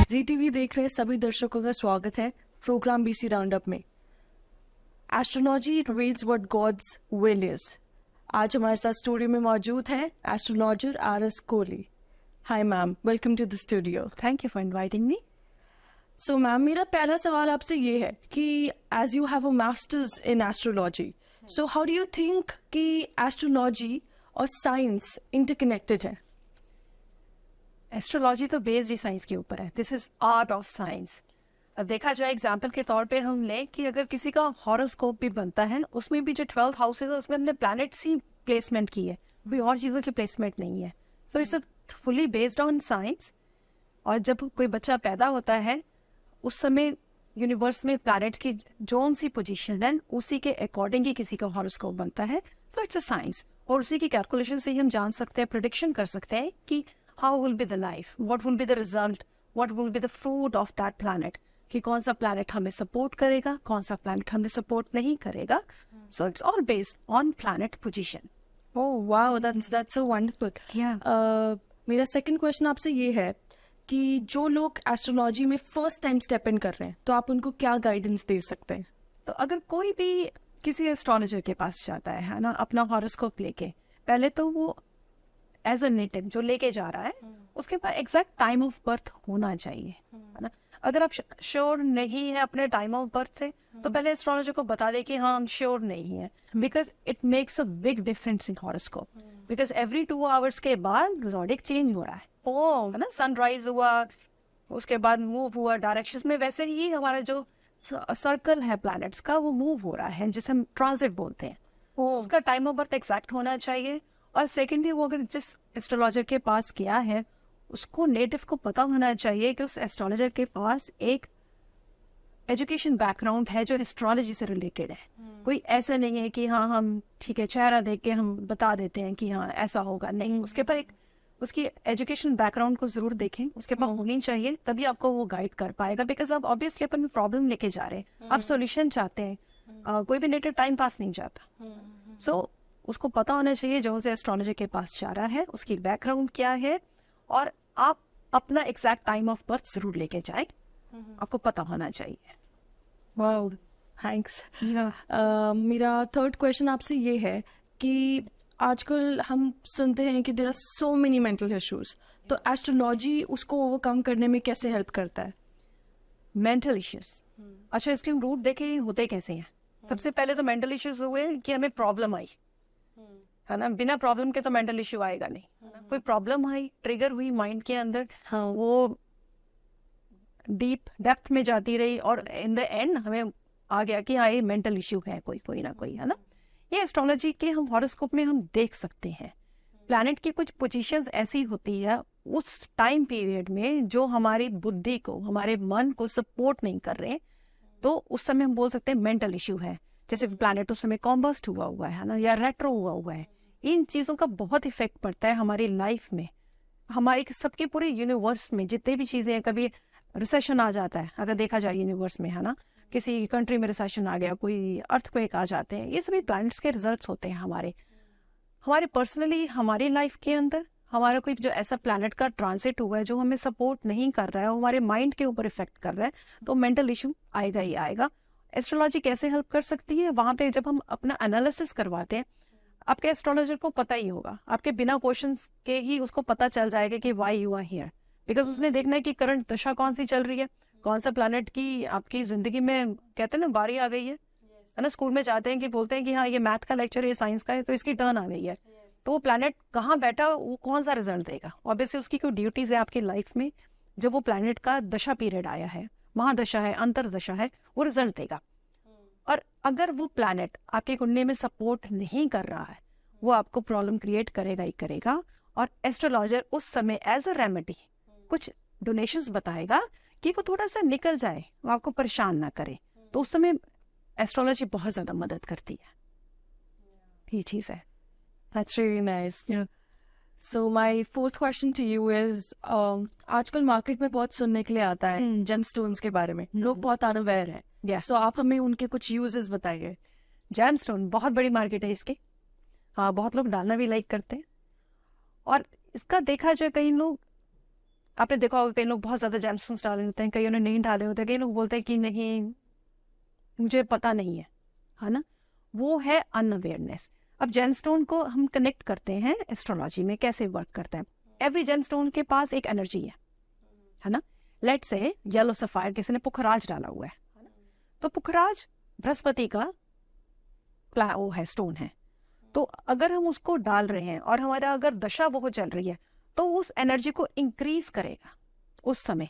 जी TV देख रहे सभी दर्शकों का स्वागत है प्रोग्राम बीसी राउंडअप में। Astrology reveals what God's will is. आज हमारे साथ स्टूडियो में मौजूद है astrologer R S. Kohli. Hi ma'am, welcome to the studio. Thank you for inviting me. So ma'am, मेरा पहला सवाल आपसे ये है कि as you have a masters in astrology, so how do you think कि एस्ट्रोलॉजी और साइंस इंटरकनेक्टेड है? एस्ट्रोलॉजी तो बेस्ड ही साइंस के ऊपर है। This is art of science. अब देखा जाए एग्जाम्पल के तौर पे हम लें कि अगर किसी का हॉरोस्कोप भी बनता है, उसमें भी जो 12th हाउस है उसमें हमने प्लैनेट्स ही प्लेसमेंट की है, कोई और चीज़ों की प्लेसमेंट नहीं है। So it's fully based on science. और जब कोई बच्चा पैदा होता है उस समय यूनिवर्स में प्लैनेट की जो सी पोजीशन है उसी के अकॉर्डिंग ही किसी का हॉरोस्कोप बनता है। सो इट्स अ साइंस, और उसी की कैलकुलेशन से ही हम जान सकते हैं, प्रेडिक्शन कर सकते हैं कि how will be the life, what will be the result, what will be the fruit of that planet, कि कौन सा planet हमें support करेगा, कौन सा planet हमें support नहीं करेगा। So it's all based on planet position. Oh wow, that's so wonderful. Yeah. मेरा सेकंड क्वेश्चन आपसे ये है कि जो लोग एस्ट्रोलॉजी में फर्स्ट टाइम स्टेप इन कर रहे हैं तो आप उनको क्या गाइडेंस दे सकते हैं? तो अगर कोई भी किसी एस्ट्रोलॉजर के पास जाता है ना, अपना हॉरोस्कोप लेके, पहले तो वो एज अ नेटिव जो लेके जा रहा है उसके पास एग्जैक्ट टाइम ऑफ बर्थ होना चाहिए, है ना। अगर आप श्योर नहीं है अपने टाइम ऑफ बर्थ से, तो पहले एस्ट्रोलॉजर को बता दे कि हाँ हम श्योर नहीं है, because it makes a big difference in horoscope. Because every 2 hours के बाद ज़ोडिएक चेंज हो रहा है ना, सनराइज हुआ उसके बाद मूव हुआ डायरेक्शन में, वैसे ही हमारा जो सर्कल है प्लैनेट्स का वो मूव हो रहा है, जिसे हम ट्रांजिट बोलते हैं। उसका टाइम ऑफ बर्थ एग्जैक्ट होना चाहिए। और सेकेंडली वो अगर जिस एस्ट्रोलॉजर के पास गया है उसको नेटिव को पता होना चाहिए कि उस एस्ट्रोलॉजर के पास एक एजुकेशन बैकग्राउंड है जो एस्ट्रोलॉजी से रिलेटेड है। कोई ऐसा नहीं है कि हाँ हम ठीक है चेहरा देख के हम बता देते हैं कि हाँ ऐसा होगा, नहीं। उसके पास एक उसकी एजुकेशन बैकग्राउंड को जरूर देखें, उसके पास होनी चाहिए, तभी आपको वो गाइड कर पाएगा। बिकॉज आप ऑब्वियसली अपन प्रॉब्लम लेके जा रहे हैं, आप सोल्यूशन चाहते हैं, कोई भी नेटिव टाइम पास नहीं चाहता। सो उसको पता होना चाहिए जो उसे एस्ट्रोलॉजर के पास जा रहा है उसकी बैकग्राउंड क्या है, और आप अपना एग्जैक्ट टाइम ऑफ बर्थ जरूर लेके जाए, आपको पता होना चाहिए। Wow, thanks. मेरा थर्ड क्वेश्चन आपसे ये है कि आजकल हम सुनते हैं कि there are so many mental issues, तो एस्ट्रोलॉजी उसको ओवरकम करने में कैसे हेल्प करता है? मेंटल इश्यूज, अच्छा इसके हम रूट देखे होते कैसे हैं। सबसे पहले तो मेंटल इश्यूज हुए कि हमें प्रॉब्लम आई, है ना। बिना प्रॉब्लम के तो मेंटल इश्यू आएगा नहीं, कोई प्रॉब्लम आई, ट्रिगर हुई माइंड के अंदर, हाँ वो डीप डेप्थ में जाती रही और इन द एंड हमें आ गया कि हाँ ये मेंटल इश्यू है कोई ना कोई, है ना। ये एस्ट्रोलॉजी के हम हॉरोस्कोप में हम देख सकते हैं। प्लैनेट की कुछ पोजीशंस ऐसी होती है उस टाइम पीरियड में जो हमारी बुद्धि को, हमारे मन को सपोर्ट नहीं कर रहे, तो उस समय हम बोल सकते हैं मेंटल इश्यू है। जैसे प्लैनेट उस समय कॉम्बस्ट हुआ है ना, या रेट्रो हुआ है। इन चीज़ों का बहुत इफेक्ट पड़ता है हमारी लाइफ में, हमारी सबके पूरे यूनिवर्स में जितने भी चीज़ें हैं। कभी रिसेशन आ जाता है अगर देखा जाए यूनिवर्स में, है ना, किसी कंट्री में रिसेशन आ गया, कोई अर्थक्वेक आ जाते हैं, ये सभी प्लैनेट्स के रिजल्ट्स होते हैं हमारे पर्सनली हमारी लाइफ के अंदर। हमारा कोई जो ऐसा प्लैनेट का ट्रांसिट हुआ है जो हमें सपोर्ट नहीं कर रहा है, हमारे माइंड के ऊपर इफेक्ट कर रहा है, तो मेंटल इशू आएगा ही आएगा। एस्ट्रोलॉजी कैसे हेल्प कर सकती है? वहां पे जब हम अपना एनालिसिस करवाते हैं, आपके एस्ट्रोलॉजर को पता ही होगा, आपके बिना क्वेश्चंस के ही उसको पता चल जाएगा कि why you are here. Because उसने देखना है कि करंट दशा कौन सी चल रही है, कौन सा प्लैनेट की आपकी जिंदगी में कहते हैं ना बारी आ गई है ना। स्कूल में जाते हैं कि बोलते हैं कि हाँ ये मैथ का लेक्चर है, ये साइंस का है, तो इसकी टर्न आ गई है, तो वो प्लैनेट कहाँ बैठा, वो कौन सा रिजल्ट देगा। ऑब्वियसली उसकी कोई ड्यूटीज है आपकी लाइफ में, जब वो प्लैनेट का दशा पीरियड आया है, महादशा है, अंतरदशा है, वो रिजल्ट देगा। और अगर वो प्लैनेट आपकी कुंडली में सपोर्ट नहीं कर रहा है, वो आपको प्रॉब्लम क्रिएट करेगा ही करेगा। और एस्ट्रोलॉजर उस समय एज अ रेमेडी कुछ डोनेशंस बताएगा कि वो थोड़ा सा निकल जाए, वो आपको परेशान ना करे। तो उस समय एस्ट्रोलॉजी बहुत ज्यादा मदद करती है। ये चीज है। That's really nice. Yeah. So my fourth question to you is, आजकल मार्केट में बहुत सुनने के लिए आता है जेमस्टोन्स के बारे में, लोग बहुत अनअवेयर हैं। Yes. So आप हमें उनके कुछ यूजेस बताइए। जेमस्टोन बहुत बड़ी मार्केट है इसकी, हाँ बहुत लोग डालना भी लाइक करते हैं। और इसका देखा जाए कई लोग आपने देखा होगा कई लोग बहुत ज्यादा जेमस्टोन्स डाले होते हैं, कईयों ने नहीं डाले होते हैं, कई लोग बोलते हैं कि नहीं मुझे पता नहीं है ना, वो है अनअवेयरनेस। अब जेमस्टोन को हम कनेक्ट करते हैं एस्ट्रोलॉजी में, कैसे वर्क करता है। एवरी जेमस्टोन के पास एक एनर्जी है ना। लेट से येलो सफायर किसी ने पुखराज डाला हुआ है, तो पुखराज बृहस्पति का वो है, स्टोन है। तो अगर हम उसको डाल रहे हैं और हमारा अगर दशा वो चल रही है तो उस एनर्जी को इंक्रीज करेगा उस समय।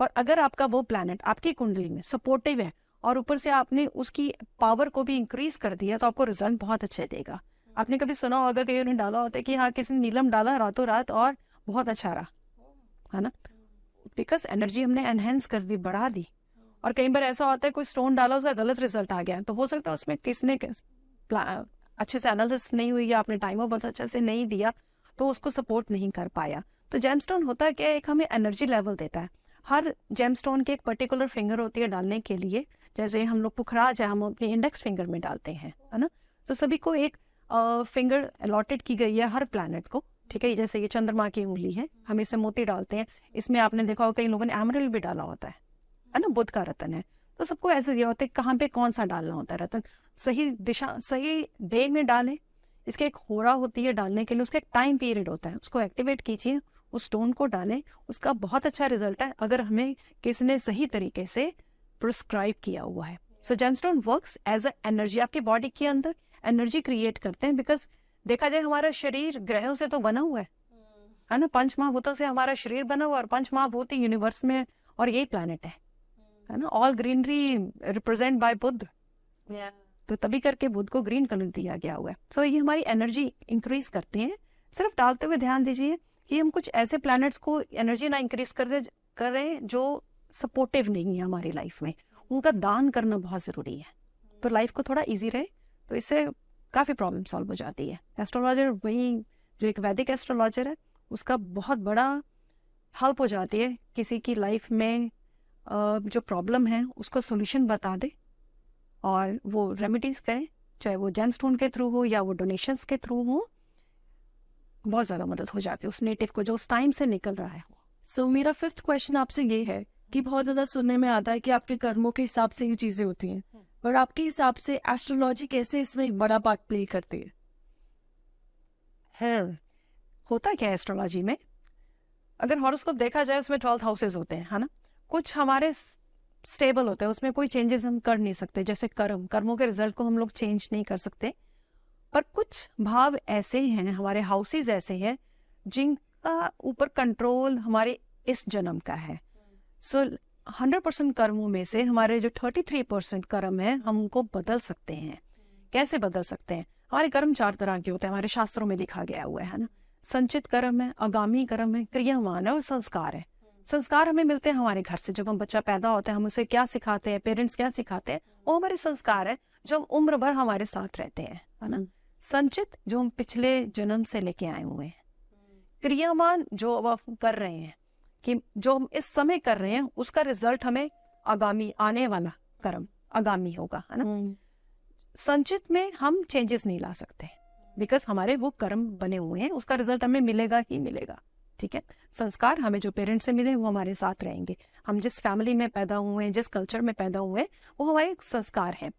और अगर आपका वो प्लैनेट आपकी कुंडली में सपोर्टिव है और ऊपर से आपने उसकी पावर को भी इंक्रीज कर दिया तो आपको रिजल्ट बहुत अच्छे देगा। आपने कभी सुना होगा कि उन्हें डाला होता है कि हाँ किसी ने नीलम डाला रातों रात और बहुत अच्छा रहा, है ना, बिकॉज एनर्जी हमने एनहेंस कर दी, बढ़ा दी। और कई बार ऐसा होता है कोई स्टोन डाला उसका गलत रिजल्ट आ गया, तो हो सकता है उसमें किसने अच्छे से एनालिसिस नहीं हुई या आपने टाइम बहुत अच्छे से नहीं दिया तो उसको सपोर्ट नहीं कर पाया। तो जेमस्टोन होता क्या है, एक हमें एनर्जी लेवल देता है। हर जेमस्टोन की एक पर्टिकुलर फिंगर होती है डालने के लिए, जैसे हम लोग पुखराज है हम अपने इंडेक्स फिंगर में डालते हैं, है ना। तो सभी को एक फिंगर अलॉटेड की गई है हर प्लैनेट को, ठीक है। जैसे ये चंद्रमा की उंगली है, हम इसे मोती डालते हैं, इसमें आपने देखा होगा कई लोगों ने एमरल्ड भी डाला होता है ना, बुध का रतन है। तो सबको ऐसे दिया होता है कहाँ पे कौन सा डालना होता है रतन, सही दिशा सही डे में डालें। इसके एक होरा होती है डालने के लिए, उसका एक टाइम पीरियड होता है, उसको एक्टिवेट कीजिए, उस स्टोन को डालें, उसका बहुत अच्छा रिजल्ट है अगर हमें किसी ने सही तरीके से प्रिस्क्राइब किया हुआ है। So gemstone works as a energy, आपकी बॉडी के अंदर एनर्जी क्रिएट करते हैं। बिकॉज देखा जाए हमारा शरीर ग्रहों से तो बना हुआ है ना, पंच महाभूतों से हमारा शरीर बना हुआ है, और पंच महाभूत यूनिवर्स में और यही प्लैनेट है ना। ऑल ग्रीनरी रिप्रेजेंट बाय बुध, तो तभी करके बुध को ग्रीन कलर दिया गया हुआ है। सो ये हमारी एनर्जी इंक्रीज करते हैं। सिर्फ डालते हुए ध्यान दीजिए कि हम कुछ ऐसे प्लैनेट्स को एनर्जी ना इंक्रीज कर रहे हैं जो सपोर्टिव नहीं है हमारी लाइफ में, उनका दान करना बहुत जरूरी है, तो लाइफ को थोड़ा इजी रहे। तो इससे काफी प्रॉब्लम सॉल्व हो जाती है। एस्ट्रोलॉजर वही जो एक वैदिक एस्ट्रोलॉजर है उसका बहुत बड़ा हेल्प हो जाती है, किसी की लाइफ में जो प्रॉब्लम है उसको सोल्यूशन बता दे और वो रेमेडीज करें, चाहे वो जेमस्टोन के थ्रू हो या वो डोनेशंस के थ्रू हो, बहुत ज्यादा मदद हो जाती है उस नेटिव को जो उस टाइम से निकल रहा है। सो मेरा 5th क्वेश्चन आपसे ये है कि बहुत ज्यादा सुनने में आता है कि आपके कर्मों के हिसाब से ये चीजें होती हैं, पर आपके हिसाब से एस्ट्रोलॉजी कैसे इसमें एक बड़ा पार्ट प्ले करती है? होता क्या है एस्ट्रोलॉजी में, अगर हॉरोस्कोप देखा जाए उसमें 12 हाउसेज होते हैं, है ना। कुछ हमारे स्टेबल होते हैं, उसमें कोई चेंजेस हम कर नहीं सकते, जैसे कर्मों के रिजल्ट को हम लोग चेंज नहीं कर सकते। पर कुछ भाव ऐसे हैं, हमारे हाउसेज ऐसे हैं जिनका ऊपर कंट्रोल हमारे इस जन्म का है। सो 100% कर्मों में से हमारे जो 33% कर्म है हम उनको बदल सकते हैं। कैसे बदल सकते हैं? हमारे कर्म 4 तरह के होते हैं, हमारे शास्त्रों में लिखा गया हुआ है ना। संचित कर्म है, आगामी कर्म है, क्रियामान है और संस्कार है। संस्कार हमें मिलते हैं हमारे घर से, जब हम बच्चा पैदा होता है हम उसे क्या सिखाते हैं, पेरेंट्स क्या सिखाते हैं, वो हमारे संस्कार है जो हम उम्र भर हमारे साथ रहते हैं, है ना। संचित जो हम पिछले जन्म से लेके आए हुए हैं। क्रियामान जो अब आप कर रहे हैं, कि जो हम इस समय कर रहे हैं उसका रिजल्ट हमें आगामी आने वाला कर्म आगामी होगा, है ना। संचित में हम चेंजेस नहीं ला सकते बिकॉज हमारे वो कर्म बने हुए हैं, उसका रिजल्ट हमें मिलेगा ही मिलेगा, ठीक है। संस्कार हमें जो पेरेंट्स से मिले वो हमारे साथ रहेंगे, हम जिस फैमिली में पैदा हुए हैं, जिस कल्चर में पैदा हुए हैं वो हमारे संस्कार हैं।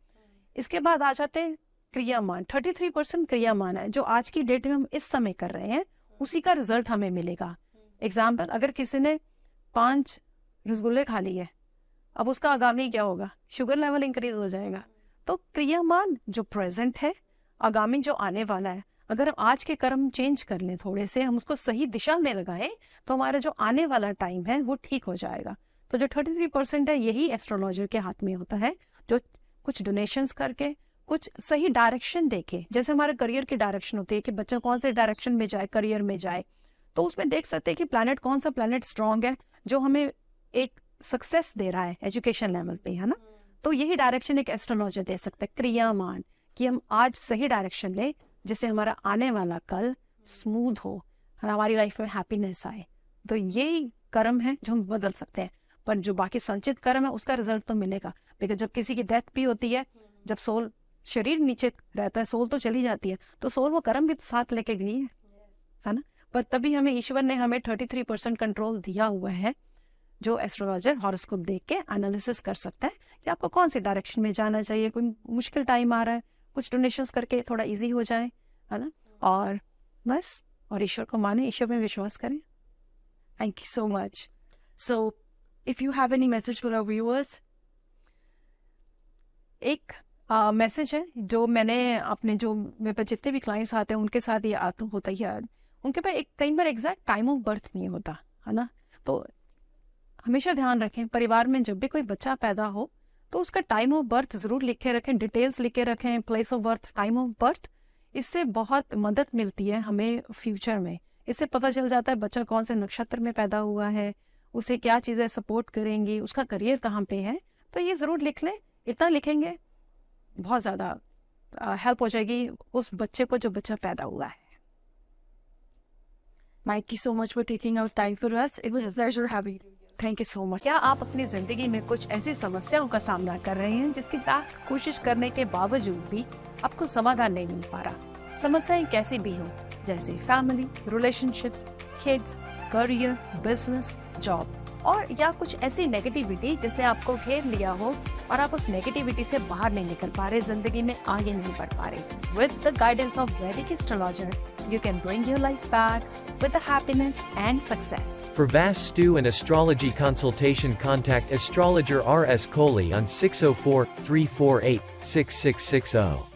इसके बाद आ जाते हैं क्रियामान। 33% क्रियामान है जो आज की डेट में हम इस समय कर रहे हैं, उसी का रिजल्ट हमें मिलेगा। एग्जाम्पल, अगर किसी ने 5 रसगुल्ले खा लिए, अब उसका आगामी क्या होगा? शुगर लेवल इंक्रीज हो जाएगा। तो क्रियामान जो प्रेजेंट है, आगामी जो आने वाला है, अगर हम आज के कर्म चेंज कर लें थोड़े से, हम उसको सही दिशा में लगाएं तो हमारा जो आने वाला टाइम है वो ठीक हो जाएगा। तो जो 33% है यही एस्ट्रोलॉजर के हाथ में होता है, जो कुछ डोनेशंस करके कुछ सही डायरेक्शन देके, जैसे हमारे करियर की डायरेक्शन होती है कि बच्चा कौन से डायरेक्शन में जाए, करियर में जाए, तो उसमें देख सकते हैं कि प्लैनेट कौन सा प्लैनेट स्ट्रांग है जो हमें एक सक्सेस दे रहा है एजुकेशन लेवल पे, है ना। तो यही डायरेक्शन एक एस्ट्रोलॉजर दे सकता है, क्रियामान, कि हम आज सही डायरेक्शन ले जिससे हमारा आने वाला कल स्मूथ हो और हमारी लाइफ में हैप्पीनेस आए। तो यही कर्म है जो हम बदल सकते हैं, पर जो बाकी संचित कर्म है उसका रिजल्ट तो मिलेगा। लेकिन जब किसी की डेथ भी होती है, जब सोल शरीर नीचे रहता है, सोल तो चली जाती है, तो सोल वो कर्म भी साथ लेके गई है ना। पर तभी हमें ईश्वर ने हमें 33% कंट्रोल दिया हुआ है, जो एस्ट्रोलॉजर हॉरोस्कोप देख के एनालिसिस कर सकता है कि आपको कौन सी डायरेक्शन में जाना चाहिए। कोई मुश्किल टाइम आ रहा है, कुछ डोनेशंस करके थोड़ा इजी हो जाए, है ना। और बस, और ईश्वर को माने, ईश्वर में विश्वास करें। Thank you so much. So, if you have any message for our viewers, एक मैसेज है जो मैंने अपने, जो मेरे पास जितने भी क्लाइंट्स आते हैं उनके साथ ये होता ही है, उनके पास कई बार एग्जैक्ट टाइम ऑफ बर्थ नहीं होता, है ना। तो हमेशा ध्यान रखें, परिवार में जब भी कोई बच्चा पैदा हो तो उसका टाइम ऑफ बर्थ जरूर लिखे रखें, डिटेल्स लिखे रखें, place of birth, time of birth. इससे बहुत मदद मिलती है हमें फ्यूचर में। इससे पता चल जाता है बच्चा कौन से नक्षत्र में पैदा हुआ है, उसे क्या चीज़ें सपोर्ट करेंगी, उसका करियर कहाँ पे है। तो ये ज़रूर लिख लें, इतना लिखेंगे बहुत ज़्यादा हेल्प हो जाएगी उस बच्चे को जो बच्चा पैदा हुआ है। thank you so much for taking out time for us. It was a pleasure having you. Thank you so much. क्या आप अपनी जिंदगी में कुछ ऐसी समस्याओं का सामना कर रहे हैं जिसकी कोशिश करने के बावजूद भी आपको समाधान नहीं मिल पा रहा? समस्याएं कैसी भी हो, जैसे family, relationships, kids, career, business, job, और या कुछ ऐसी नेगेटिविटी जिसने आपको घेर लिया हो और आप उस नेगेटिविटी से बाहर नहीं निकल पा रहे, जिंदगी में आगे नहीं बढ़ पा रहे। विद द गाइडेंस ऑफ वैदिक astrologer, you can bring your life back with the happiness and success. For Vastu and astrology consultation, contact astrologer R.S. Kohli on 604-348-6660.